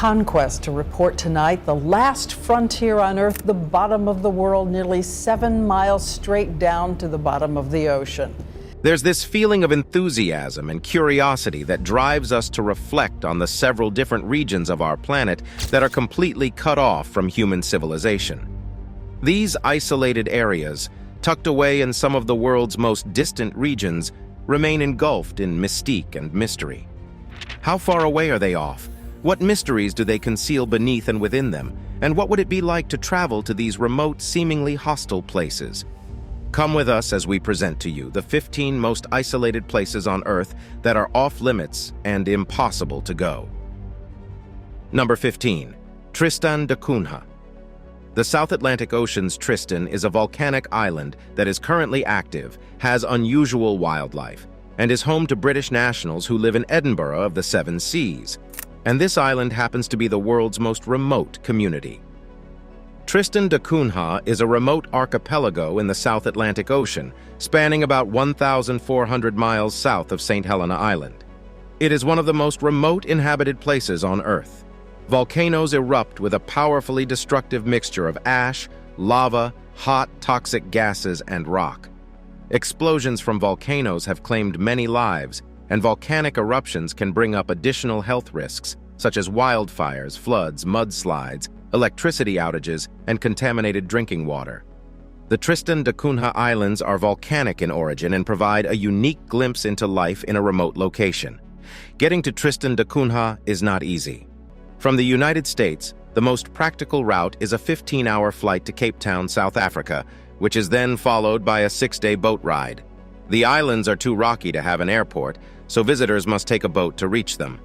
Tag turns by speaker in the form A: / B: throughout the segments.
A: Conquest to report tonight, the last frontier on Earth, the bottom of the world, nearly 7 miles straight down to the bottom of the ocean.
B: There's this feeling of enthusiasm and curiosity that drives us to reflect on the several different regions of our planet that are completely cut off from human civilization. These isolated areas, tucked away in some of the world's most distant regions, remain engulfed in mystique and mystery. How far away are they off? What mysteries do they conceal beneath and within them? And what would it be like to travel to these remote, seemingly hostile places? Come with us as we present to you the 15 most isolated places on Earth that are off-limits and impossible to go. Number 15. TRISTAN de CUNHA. The South Atlantic Ocean's Tristan is a volcanic island that is currently active, has unusual wildlife, and is home to British nationals who live in Edinburgh of the Seven Seas. And this island happens to be the world's most remote community. TRISTAN de CUNHA is a remote archipelago in the South Atlantic Ocean, spanning about 1,400 miles south of St. Helena Island. It is one of the most remote inhabited places on Earth. Volcanoes erupt with a powerfully destructive mixture of ash, lava, hot, toxic gases, and rock. Explosions from volcanoes have claimed many lives, and volcanic eruptions can bring up additional health risks, such as wildfires, floods, mudslides, electricity outages, and contaminated drinking water. The TRISTAN de CUNHA Islands are volcanic in origin and provide a unique glimpse into life in a remote location. Getting to TRISTAN de CUNHA is not easy. From the United States, the most practical route is a 15-hour flight to Cape Town, South Africa, which is then followed by a 6-day boat ride. The islands are too rocky to have an airport, so visitors must take a boat to reach them.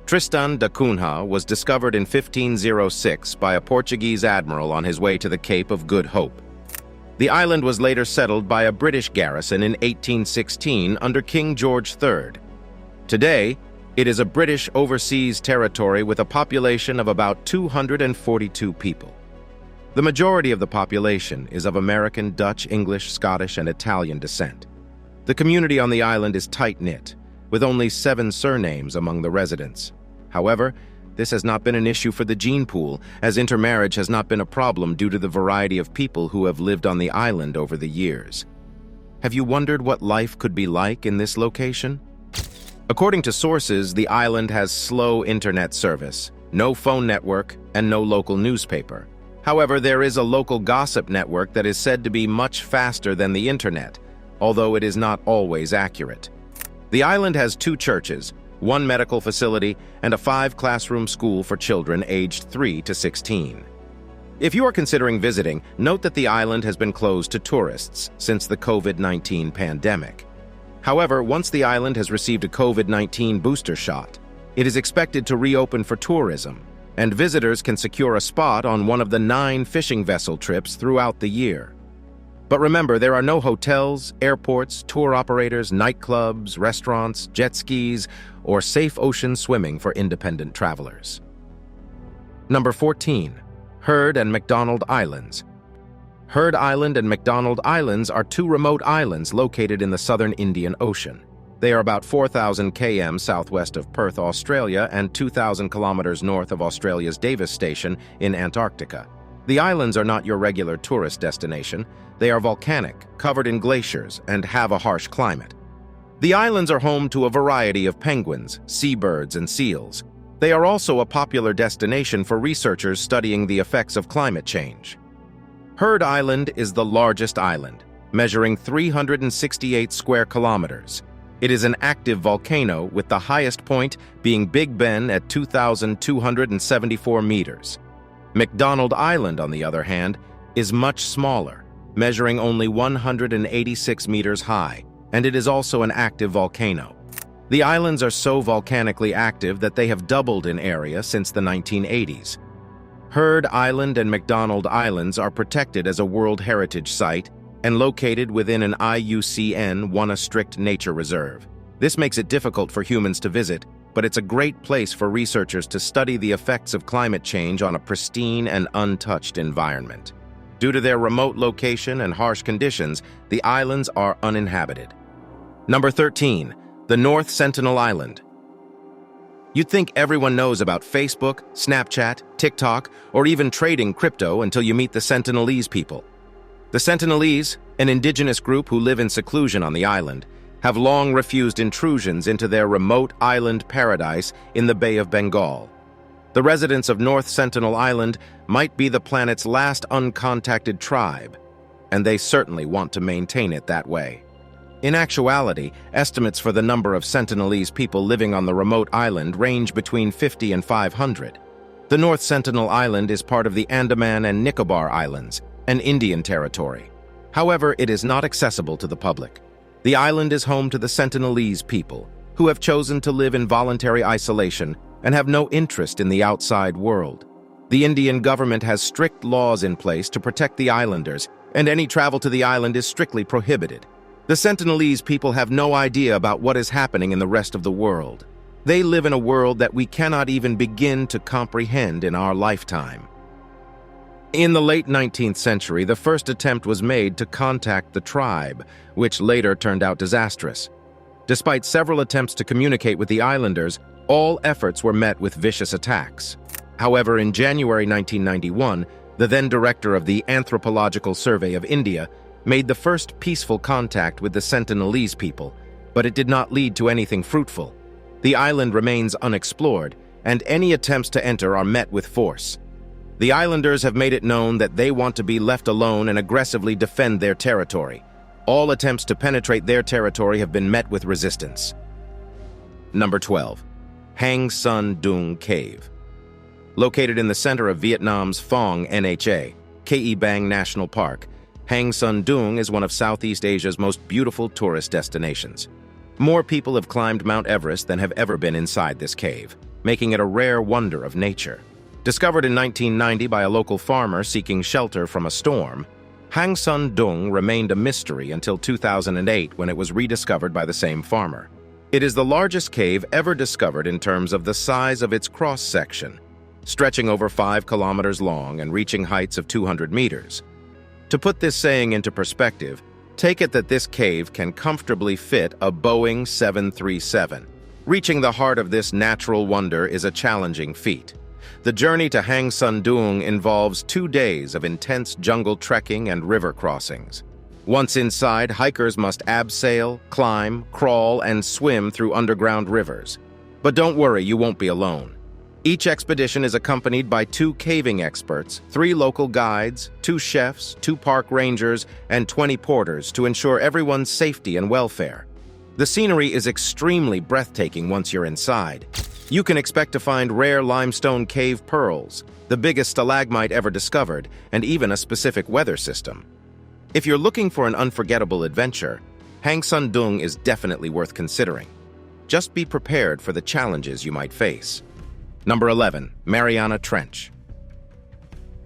B: TRISTAN de CUNHA was discovered in 1506 by a Portuguese admiral on his way to the Cape of Good Hope. The island was later settled by a British garrison in 1816 under King George III. Today, it is a British overseas territory with a population of about 242 people. The majority of the population is of American, Dutch, English, Scottish, and Italian descent. The community on the island is tight-knit, with only 7 surnames among the residents. However, this has not been an issue for the gene pool, as intermarriage has not been a problem due to the variety of people who have lived on the island over the years. Have you wondered what life could be like in this location? According to sources, the island has slow internet service, no phone network, and no local newspaper. However, there is a local gossip network that is said to be much faster than the internet, although it is not always accurate. The island has 2 churches, 1 medical facility, and a 5-classroom school for children aged 3 to 16. If you are considering visiting, note that the island has been closed to tourists since the COVID-19 pandemic. However, once the island has received a COVID-19 booster shot, it is expected to reopen for tourism, and visitors can secure a spot on one of the 9 fishing vessel trips throughout the year. But remember, there are no hotels, airports, tour operators, nightclubs, restaurants, jet skis, or safe ocean swimming for independent travelers. Number 14. Heard and McDonald Islands. Heard Island and McDonald Islands are 2 remote islands located in the southern Indian Ocean. They are about 4,000 km southwest of Perth, Australia, and 2,000 kilometers north of Australia's Davis Station in Antarctica. The islands are not your regular tourist destination. They are volcanic, covered in glaciers, and have a harsh climate. The islands are home to a variety of penguins, seabirds, and seals. They are also a popular destination for researchers studying the effects of climate change. Heard Island is the largest island, measuring 368 square kilometers. It is an active volcano, with the highest point being Big Ben at 2,274 meters. McDonald Island, on the other hand, is much smaller, measuring only 186 meters high, and it is also an active volcano. The islands are so volcanically active that they have doubled in area since the 1980s. Heard Island and McDonald Islands are protected as a World Heritage Site and located within an IUCN WANA strict nature reserve. This makes it difficult for humans to visit, but it's a great place for researchers to study the effects of climate change on a pristine and untouched environment. Due to their remote location and harsh conditions, the islands are uninhabited. Number 13. The North Sentinel Island. You'd think everyone knows about Facebook, Snapchat, TikTok, or even trading crypto until you meet the Sentinelese people. The Sentinelese, an indigenous group who live in seclusion on the island, have long refused intrusions into their remote island paradise in the Bay of Bengal. The residents of North Sentinel Island might be the planet's last uncontacted tribe, and they certainly want to maintain it that way. In actuality, estimates for the number of Sentinelese people living on the remote island range between 50 and 500. The North Sentinel Island is part of the Andaman and Nicobar Islands, an Indian territory. However, it is not accessible to the public. The island is home to the Sentinelese people, who have chosen to live in voluntary isolation and have no interest in the outside world. The Indian government has strict laws in place to protect the islanders, and any travel to the island is strictly prohibited. The Sentinelese people have no idea about what is happening in the rest of the world. They live in a world that we cannot even begin to comprehend in our lifetime. In the late 19th century, the first attempt was made to contact the tribe, which later turned out disastrous. Despite several attempts to communicate with the islanders, all efforts were met with vicious attacks. However, in January 1991, the then director of the Anthropological Survey of India made the first peaceful contact with the Sentinelese people, but it did not lead to anything fruitful. The island remains unexplored, and any attempts to enter are met with force. The islanders have made it known that they want to be left alone and aggressively defend their territory. All attempts to penetrate their territory have been met with resistance. Number 12. Hang Son Doong Cave. Located in the center of Vietnam's Phong Nha, Ke Bang National Park, Hang Son Doong is one of Southeast Asia's most beautiful tourist destinations. More people have climbed Mount Everest than have ever been inside this cave, making it a rare wonder of nature. Discovered in 1990 by a local farmer seeking shelter from a storm, Hang Son Doong remained a mystery until 2008 when it was rediscovered by the same farmer. It is the largest cave ever discovered in terms of the size of its cross-section, stretching over 5 kilometers long and reaching heights of 200 meters. To put this saying into perspective, take it that this cave can comfortably fit a Boeing 737. Reaching the heart of this natural wonder is a challenging feat. The journey to Hang Son Doong involves 2 days of intense jungle trekking and river crossings. Once inside, hikers must abseil, climb, crawl, and swim through underground rivers. But don't worry, you won't be alone. Each expedition is accompanied by 2 caving experts, 3 local guides, 2 chefs, 2 park rangers, and 20 porters to ensure everyone's safety and welfare. The scenery is extremely breathtaking once you're inside. You can expect to find rare limestone cave pearls, the biggest stalagmite ever discovered, and even a specific weather system. If you're looking for an unforgettable adventure, Hang Son Doong is definitely worth considering. Just be prepared for the challenges you might face. Number 11. Mariana Trench.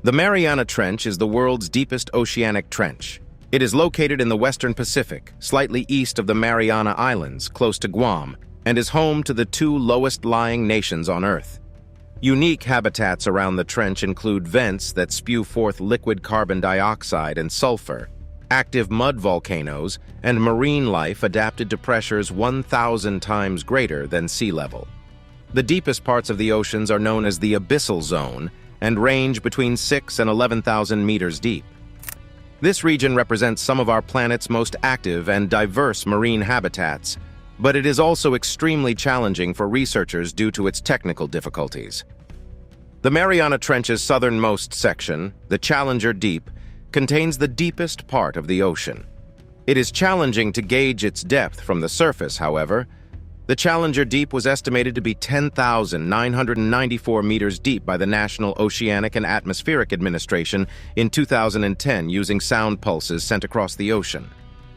B: The Mariana Trench is the world's deepest oceanic trench. It is located in the western Pacific, slightly east of the Mariana Islands, close to Guam, and is home to the 2 lowest-lying nations on Earth. Unique habitats around the trench include vents that spew forth liquid carbon dioxide and sulfur, active mud volcanoes, and marine life adapted to pressures 1,000 times greater than sea level. The deepest parts of the oceans are known as the abyssal zone and range between 6,000 and 11,000 meters deep. This region represents some of our planet's most active and diverse marine habitats, but it is also extremely challenging for researchers due to its technical difficulties. The Mariana Trench's southernmost section, the Challenger Deep, contains the deepest part of the ocean. It is challenging to gauge its depth from the surface, however. The Challenger Deep was estimated to be 10,994 meters deep by the National Oceanic and Atmospheric Administration in 2010 using sound pulses sent across the ocean.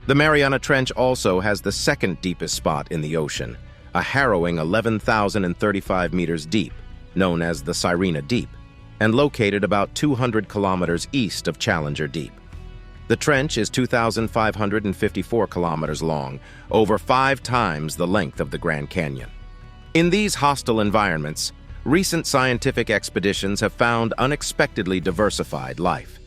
B: The Mariana Trench also has the second deepest spot in the ocean, a harrowing 11,035 meters deep, known as the Sirena Deep, and located about 200 kilometers east of Challenger Deep. The trench is 2,554 kilometers long, over 5 times the length of the Grand Canyon. In these hostile environments, recent scientific expeditions have found unexpectedly diversified life.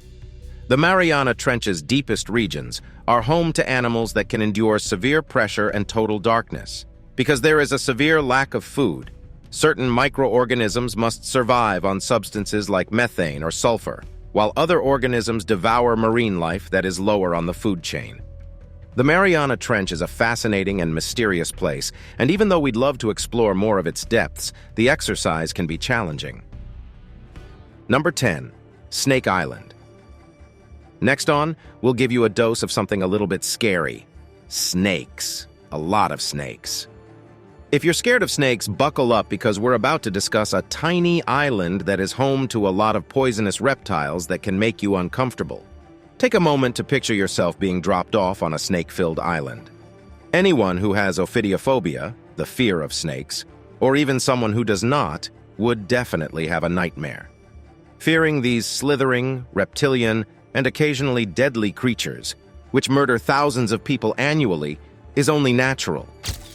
B: The Mariana Trench's deepest regions are home to animals that can endure severe pressure and total darkness. Because there is a severe lack of food, Certain microorganisms must survive on substances like methane or sulfur, while other organisms devour marine life that is lower on the food chain. The Mariana Trench is a fascinating and mysterious place, and even though we'd love to explore more of its depths, the exercise can be challenging. Number 10. Snake Island. Next on, we'll give you a dose of something a little bit scary. Snakes. A lot of snakes. If you're scared of snakes, buckle up because we're about to discuss a tiny island that is home to a lot of poisonous reptiles that can make you uncomfortable. Take a moment to picture yourself being dropped off on a snake-filled island. Anyone who has ophidiophobia, the fear of snakes, or even someone who does not, would definitely have a nightmare. Fearing these slithering, reptilian, and occasionally deadly creatures, which murder thousands of people annually, is only natural.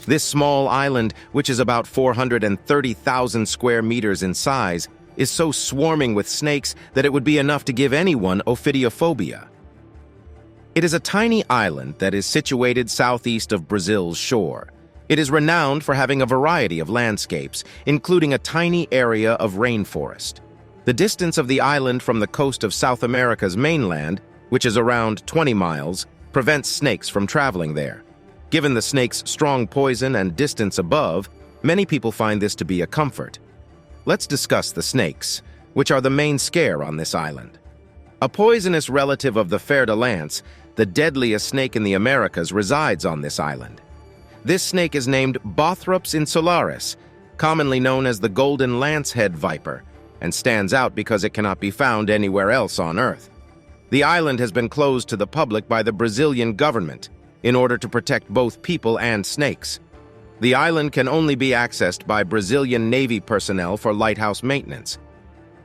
B: This small island, which is about 430,000 square meters in size, is so swarming with snakes that it would be enough to give anyone ophidiophobia. It is a tiny island that is situated southeast of Brazil's shore. It is renowned for having a variety of landscapes, including a tiny area of rainforest. The distance of the island from the coast of South America's mainland, which is around 20 miles, prevents snakes from traveling there. Given the snake's strong poison and distance above, many people find this to be a comfort. Let's discuss the snakes, which are the main scare on this island. A poisonous relative of the fer-de-lance, the deadliest snake in the Americas, resides on this island. This snake is named Bothrops insularis, commonly known as the golden lancehead viper, and stands out because it cannot be found anywhere else on Earth. The island has been closed to the public by the Brazilian government in order to protect both people and snakes. The island can only be accessed by Brazilian Navy personnel for lighthouse maintenance.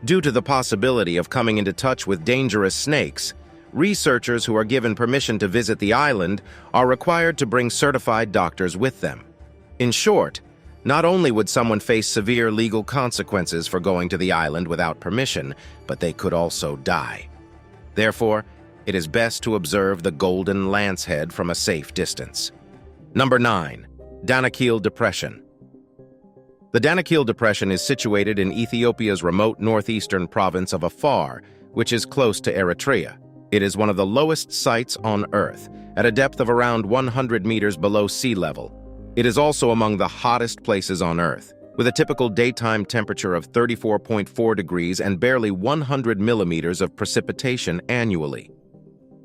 B: Due to the possibility of coming into touch with dangerous snakes, researchers who are given permission to visit the island are required to bring certified doctors with them. In short, not only would someone face severe legal consequences for going to the island without permission, but they could also die. Therefore, it is best to observe the golden lancehead from a safe distance. Number 9. DANAKIL Depression. The DANAKIL Depression is situated in Ethiopia's remote northeastern province of Afar, which is close to Eritrea. It is one of the lowest sites on Earth, at a depth of around 100 meters below sea level. It is also among the hottest places on Earth, with a typical daytime temperature of 34.4 degrees and barely 100 millimeters of precipitation annually.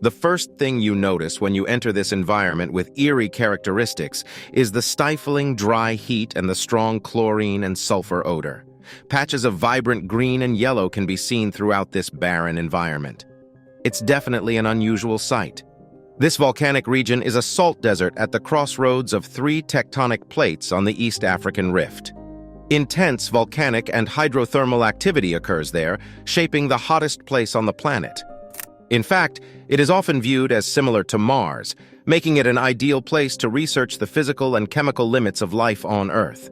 B: The first thing you notice when you enter this environment with eerie characteristics is the stifling dry heat and the strong chlorine and sulfur odor. Patches of vibrant green and yellow can be seen throughout this barren environment. It's definitely an unusual sight. This volcanic region is a salt desert at the crossroads of 3 tectonic plates on the East African Rift. Intense volcanic and hydrothermal activity occurs there, shaping the hottest place on the planet. In fact, it is often viewed as similar to Mars, making it an ideal place to research the physical and chemical limits of life on Earth.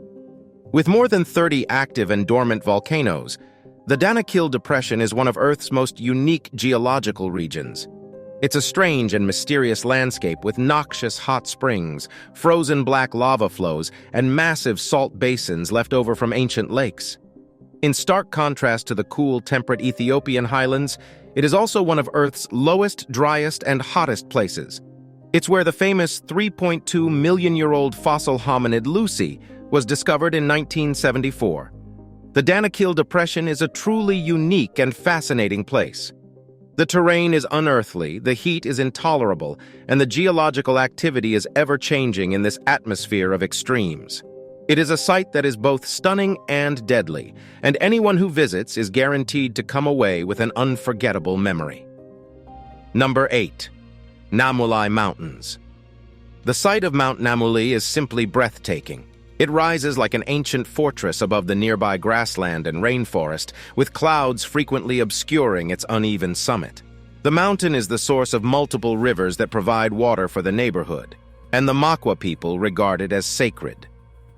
B: With more than 30 active and dormant volcanoes, the DANAKIL Depression is one of Earth's most unique geological regions. It's a strange and mysterious landscape with noxious hot springs, frozen black lava flows, and massive salt basins left over from ancient lakes. In stark contrast to the cool, temperate Ethiopian highlands, it is also one of Earth's lowest, driest, and hottest places. It's where the famous 3.2 million-year-old fossil hominid Lucy was discovered in 1974. The DANAKIL Depression is a truly unique and fascinating place. The terrain is unearthly, the heat is intolerable, and the geological activity is ever-changing in this atmosphere of extremes. It is a site that is both stunning and deadly, and anyone who visits is guaranteed to come away with an unforgettable memory. Number 8. NAMULI Mountains. The site of Mount NAMULI is simply breathtaking. It rises like an ancient fortress above the nearby grassland and rainforest, with clouds frequently obscuring its uneven summit. The mountain is the source of multiple rivers that provide water for the neighborhood, and the Makwa people regard it as sacred.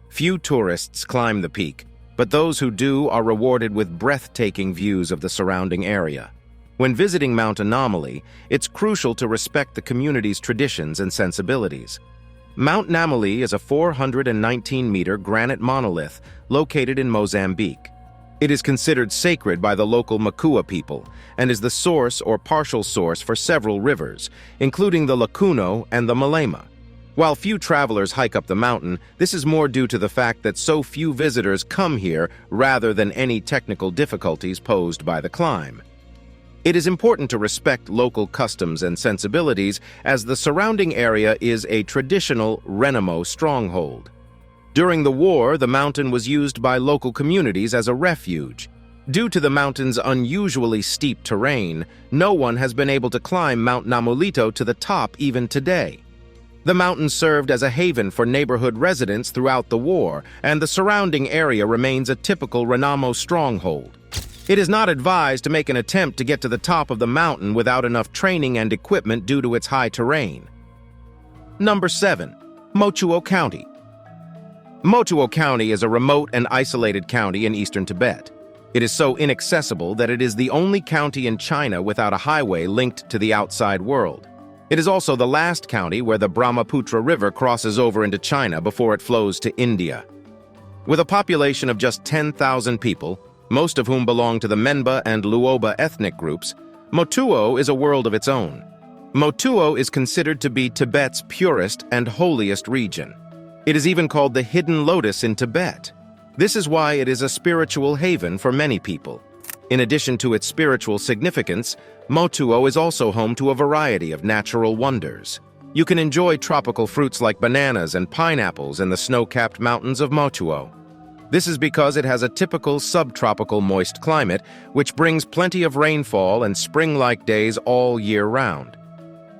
B: Few tourists climb the peak, but those who do are rewarded with breathtaking views of the surrounding area. When visiting Mount NAMULI, it's crucial to respect the community's traditions and sensibilities. Mount Namuli is a 419-meter granite monolith located in Mozambique. It is considered sacred by the local Makua people and is the source or partial source for several rivers, including the Lacuno and the Malema. While few travelers hike up the mountain, this is more due to the fact that so few visitors come here rather than any technical difficulties posed by the climb. It is important to respect local customs and sensibilities, as the surrounding area is a traditional Renamo stronghold. During the war, the mountain was used by local communities as a refuge. Due to the mountain's unusually steep terrain, no one has been able to climb Mount Namulito to the top even today. The mountain served as a haven for neighborhood residents throughout the war, and the surrounding area remains a typical Renamo stronghold. It is not advised to make an attempt to get to the top of the mountain without enough training and equipment due to its high terrain. Number 7. Mochuo County. Mochuo County is a remote and isolated county in eastern Tibet. It is so inaccessible that it is the only county in China without a highway linked to the outside world. It is also the last county where the Brahmaputra River crosses over into China before it flows to India. With a population of just 10,000 people, most of whom belong to the Menba and Luoba ethnic groups, Mochuo is a world of its own. Mochuo is considered to be Tibet's purest and holiest region. It is even called the Hidden Lotus in Tibet. This is why it is a spiritual haven for many people. In addition to its spiritual significance, Mochuo is also home to a variety of natural wonders. You can enjoy tropical fruits like bananas and pineapples in the snow-capped mountains of Mochuo. This is because it has a typical subtropical moist climate, which brings plenty of rainfall and spring-like days all year round.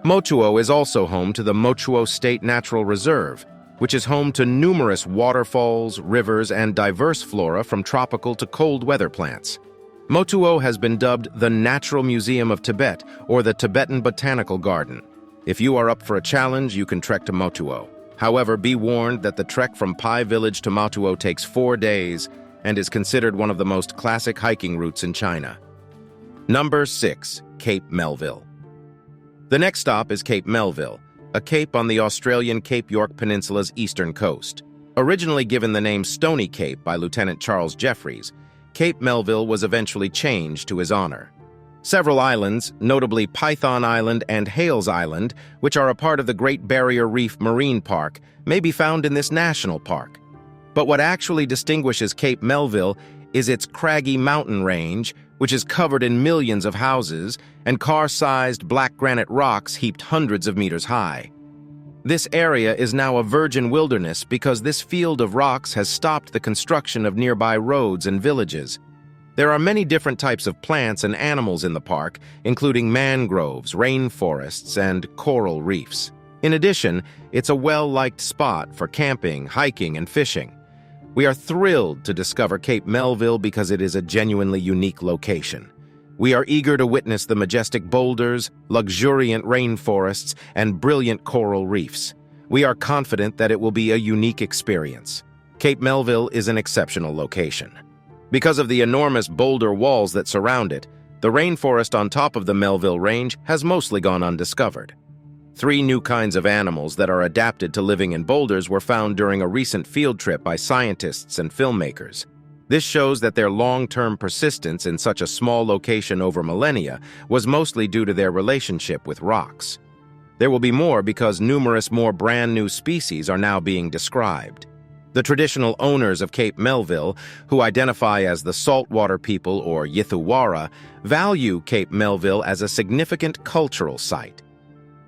B: Mochuo is also home to the Mochuo State Natural Reserve, which is home to numerous waterfalls, rivers, and diverse flora from tropical to cold weather plants. Mochuo has been dubbed the Natural Museum of Tibet or the Tibetan Botanical Garden. If you are up for a challenge, you can trek to Mochuo. However, be warned that the trek from Pai Village to Mochuo takes 4 days and is considered one of the most classic hiking routes in China. Number 6. Cape Melville. The next stop is Cape Melville, a cape on the Australian Cape York Peninsula's eastern coast. Originally given the name Stony Cape by Lieutenant Charles Jeffreys, Cape Melville was eventually changed to his honor. Several islands, notably Python Island and Hales Island, which are a part of the Great Barrier Reef Marine Park, may be found in this national park. But what actually distinguishes Cape Melville is its craggy mountain range, which is covered in millions of houses, and car-sized black granite rocks heaped hundreds of meters high. This area is now a virgin wilderness because this field of rocks has stopped the construction of nearby roads and villages. There are many different types of plants and animals in the park, including mangroves, rainforests, and coral reefs. In addition, it's a well-liked spot for camping, hiking, and fishing. We are thrilled to discover Cape Melville because it is a genuinely unique location. We are eager to witness the majestic boulders, luxuriant rainforests, and brilliant coral reefs. We are confident that it will be a unique experience. Cape Melville is an exceptional location. Because of the enormous boulder walls that surround it, the rainforest on top of the Melville Range has mostly gone undiscovered. 3 new kinds of animals that are adapted to living in boulders were found during a recent field trip by scientists and filmmakers. This shows that their long-term persistence in such a small location over millennia was mostly due to their relationship with rocks. There will be more because numerous more brand-new species are now being described. The traditional owners of Cape Melville, who identify as the Saltwater People or Yithuwara, value Cape Melville as a significant cultural site.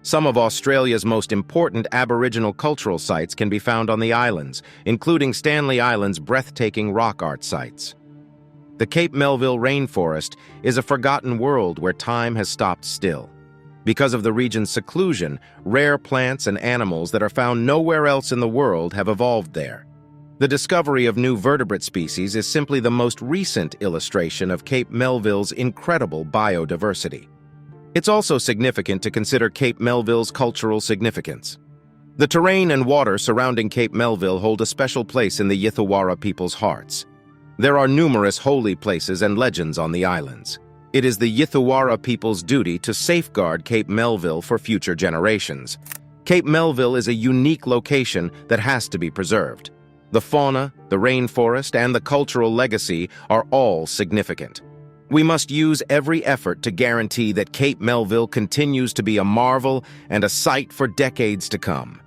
B: Some of Australia's most important Aboriginal cultural sites can be found on the islands, including Stanley Island's breathtaking rock art sites. The Cape Melville rainforest is a forgotten world where time has stopped still. Because of the region's seclusion, rare plants and animals that are found nowhere else in the world have evolved there. The discovery of new vertebrate species is simply the most recent illustration of Cape Melville's incredible biodiversity. It's also significant to consider Cape Melville's cultural significance. The terrain and water surrounding Cape Melville hold a special place in the Yithuwara people's hearts. There are numerous holy places and legends on the islands. It is the Yithuwara people's duty to safeguard Cape Melville for future generations. Cape Melville is a unique location that has to be preserved. The fauna, the rainforest, and the cultural legacy are all significant. We must use every effort to guarantee that Cape Melville continues to be a marvel and a sight for decades to come.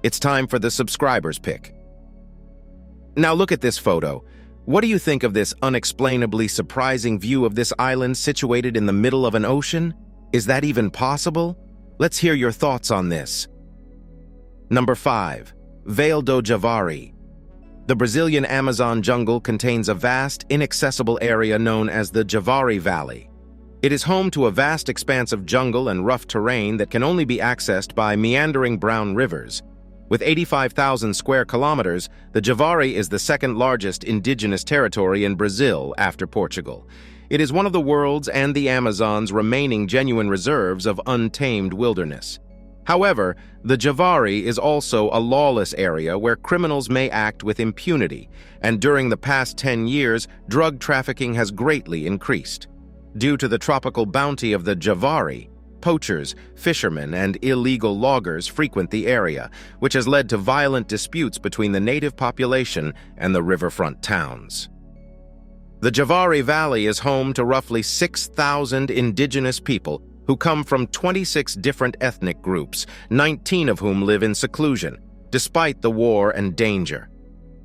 B: It's time for the subscriber's pick. Now look at this photo. What do you think of this unexplainably surprising view of this island situated in the middle of an ocean? Is that even possible? Let's hear your thoughts on this. Number 5. Vale do Javari. The Brazilian Amazon jungle contains a vast, inaccessible area known as the Javari Valley. It is home to a vast expanse of jungle and rough terrain that can only be accessed by meandering brown rivers. With 85,000 square kilometers, the Javari is the second largest indigenous territory in Brazil after Portugal. It is one of the world's and the Amazon's remaining genuine reserves of untamed wilderness. However, the Javari is also a lawless area where criminals may act with impunity, and during the past 10 years, drug trafficking has greatly increased. Due to the tropical bounty of the Javari, poachers, fishermen, and illegal loggers frequent the area, which has led to violent disputes between the native population and the riverfront towns. The Javari Valley is home to roughly 6,000 indigenous people who come from 26 different ethnic groups, 19 of whom live in seclusion, despite the war and danger.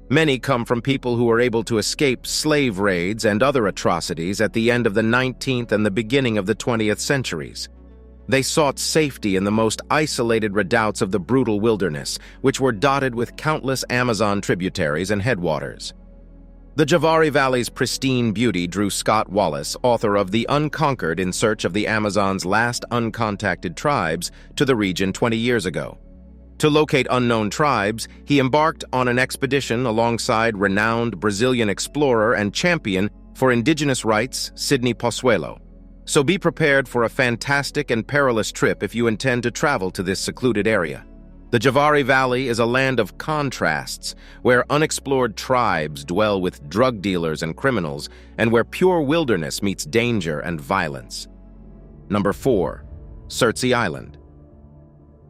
B: Many come from people who were able to escape slave raids and other atrocities at the end of the 19th and the beginning of the 20th centuries. They sought safety in the most isolated redoubts of the brutal wilderness, which were dotted with countless Amazon tributaries and headwaters. The Javari Valley's pristine beauty drew Scott Wallace, author of The Unconquered in Search of the Amazon's Last Uncontacted Tribes, to the region 20 years ago. To locate unknown tribes, he embarked on an expedition alongside renowned Brazilian explorer and champion for indigenous rights, Sidney Pozuelo. So be prepared for a fantastic and perilous trip if you intend to travel to this secluded area. The Javari Valley is a land of contrasts, where unexplored tribes dwell with drug dealers and criminals, and where pure wilderness meets danger and violence. Number 4. Surtsey Island.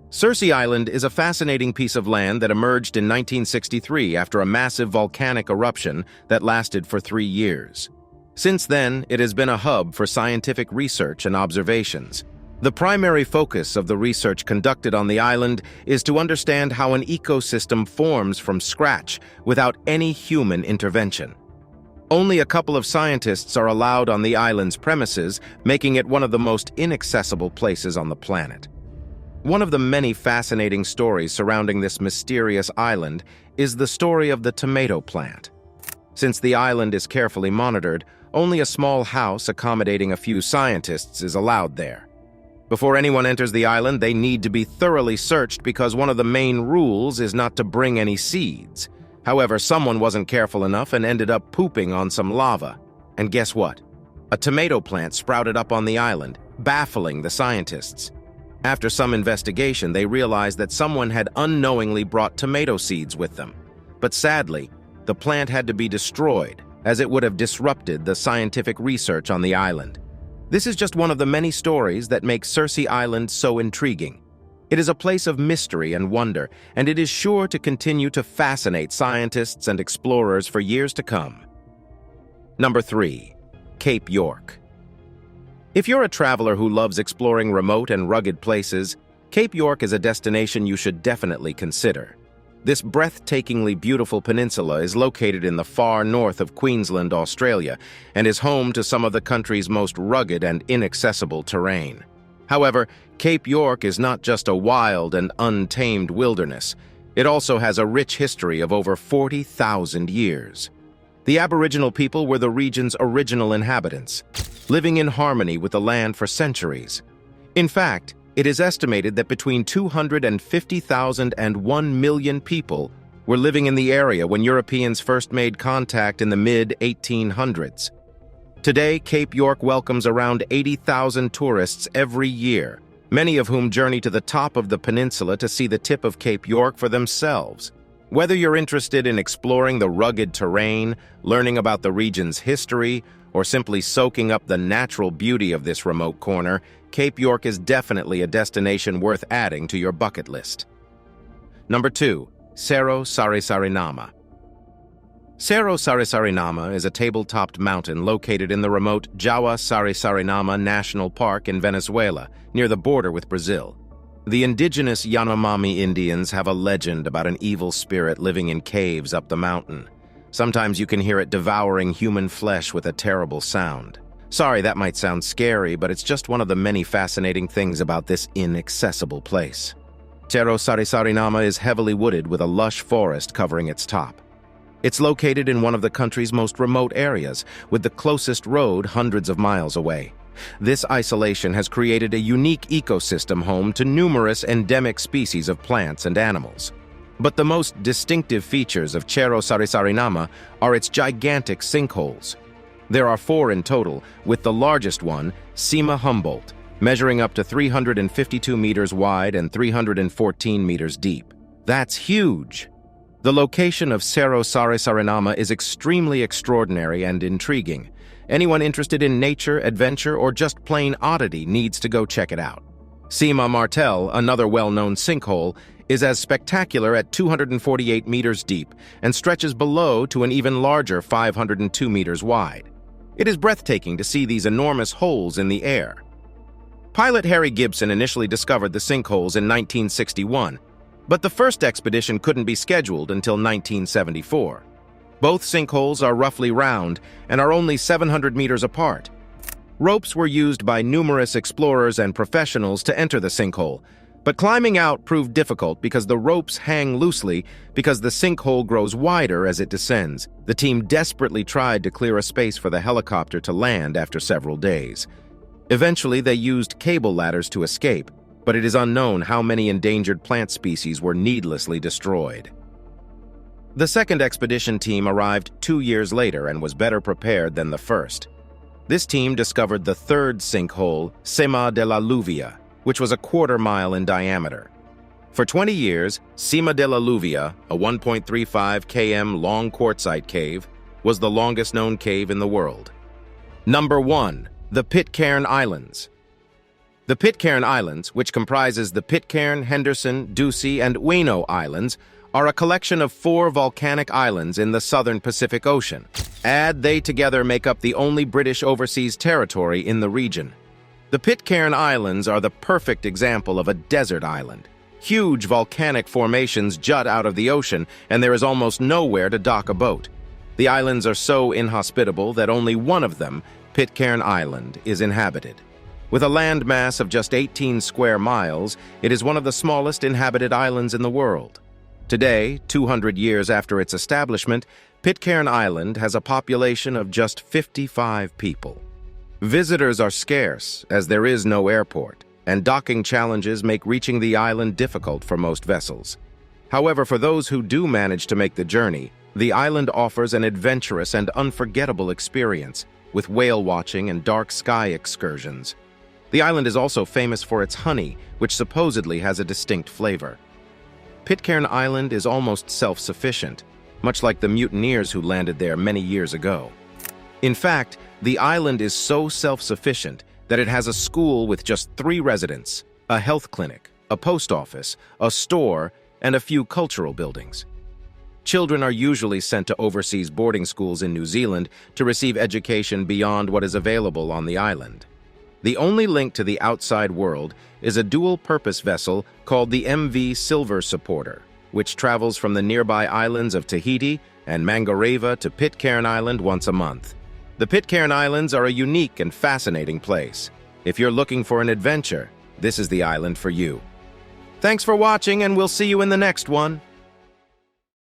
B: Surtsey Island is a fascinating piece of land that emerged in 1963 after a massive volcanic eruption that lasted for 3 years. Since then, it has been a hub for scientific research and observations. The primary focus of the research conducted on the island is to understand how an ecosystem forms from scratch without any human intervention. Only a couple of scientists are allowed on the island's premises, making it one of the most inaccessible places on the planet. One of the many fascinating stories surrounding this mysterious island is the story of the tomato plant. Since the island is carefully monitored, only a small house accommodating a few scientists is allowed there. Before anyone enters the island, they need to be thoroughly searched because one of the main rules is not to bring any seeds. However, someone wasn't careful enough and ended up pooping on some lava. And guess what? A tomato plant sprouted up on the island, baffling the scientists. After some investigation, they realized that someone had unknowingly brought tomato seeds with them. But sadly, the plant had to be destroyed, as it would have disrupted the scientific research on the island. This is just one of the many stories that make Surtsey Island so intriguing. It is a place of mystery and wonder, and it is sure to continue to fascinate scientists and explorers for years to come. Number 3. Cape York. If you're a traveler who loves exploring remote and rugged places, Cape York is a destination you should definitely consider. This breathtakingly beautiful peninsula is located in the far north of Queensland, Australia, and is home to some of the country's most rugged and inaccessible terrain. However, Cape York is not just a wild and untamed wilderness. It also has a rich history of over 40,000 years. The Aboriginal people were the region's original inhabitants, living in harmony with the land for centuries. In fact, it is estimated that between 250,000 and 1 million people were living in the area when Europeans first made contact in the mid-1800s. Today, Cape York welcomes around 80,000 tourists every year, many of whom journey to the top of the peninsula to see the tip of Cape York for themselves. Whether you're interested in exploring the rugged terrain, learning about the region's history, or simply soaking up the natural beauty of this remote corner, Cape York is definitely a destination worth adding to your bucket list. Number 2. Cerro Sarisarinama. Cerro Sarisarinama is a table-topped mountain located in the remote Jawa Sarisarinama National Park in Venezuela, near the border with Brazil. The indigenous Yanomami Indians have a legend about an evil spirit living in caves up the mountain. Sometimes you can hear it devouring human flesh with a terrible sound. Sorry, that might sound scary, but it's just one of the many fascinating things about this inaccessible place. Cerro Sarisarinama is heavily wooded with a lush forest covering its top. It's located in one of the country's most remote areas, with the closest road hundreds of miles away. This isolation has created a unique ecosystem home to numerous endemic species of plants and animals. But the most distinctive features of Cerro Sarisarinama are its gigantic sinkholes. There are 4 in total, with the largest one, Cima Humboldt, measuring up to 352 meters wide and 314 meters deep. That's huge! The location of Cerro Sarisarinama is extremely extraordinary and intriguing. Anyone interested in nature, adventure, or just plain oddity needs to go check it out. Cima Martel, another well-known sinkhole, is as spectacular at 248 meters deep and stretches below to an even larger 502 meters wide. It is breathtaking to see these enormous holes in the air. Pilot Harry Gibson initially discovered the sinkholes in 1961, but the first expedition couldn't be scheduled until 1974. Both sinkholes are roughly round and are only 700 meters apart. Ropes were used by numerous explorers and professionals to enter the sinkhole, but climbing out proved difficult because the ropes hang loosely because the sinkhole grows wider as it descends. The team desperately tried to clear a space for the helicopter to land after several days. Eventually, they used cable ladders to escape, but it is unknown how many endangered plant species were needlessly destroyed. The second expedition team arrived 2 years later and was better prepared than the first. This team discovered the third sinkhole, Cima de la Lluvia, which was a quarter-mile in diameter. For 20 years, Cima de la Lluvia, a 1.35 km long quartzite cave, was the longest-known cave in the world. Number 1. The Pitcairn Islands. The Pitcairn Islands, which comprises the Pitcairn, Henderson, Ducie, and Ueno Islands, are a collection of 4 volcanic islands in the southern Pacific Ocean. They together make up the only British overseas territory in the region. The Pitcairn Islands are the perfect example of a desert island. Huge volcanic formations jut out of the ocean, and there is almost nowhere to dock a boat. The islands are so inhospitable that only one of them, Pitcairn Island, is inhabited. With a landmass of just 18 square miles, it is one of the smallest inhabited islands in the world. Today, 200 years after its establishment, Pitcairn Island has a population of just 55 people. Visitors are scarce, as there is no airport, and docking challenges make reaching the island difficult for most vessels. However, for those who do manage to make the journey, the island offers an adventurous and unforgettable experience, with whale watching and dark sky excursions. The island is also famous for its honey, which supposedly has a distinct flavor. Pitcairn Island is almost self-sufficient, much like the mutineers who landed there many years ago. In fact, the island is so self-sufficient that it has a school with just 3 residents, a health clinic, a post office, a store, and a few cultural buildings. Children are usually sent to overseas boarding schools in New Zealand to receive education beyond what is available on the island. The only link to the outside world is a dual-purpose vessel called the MV Silver Supporter, which travels from the nearby islands of Tahiti and Mangareva to Pitcairn Island once a month. The Pitcairn Islands are a unique and fascinating place. If you're looking for an adventure, this is the island for you. Thanks for watching, and we'll see you in the next one.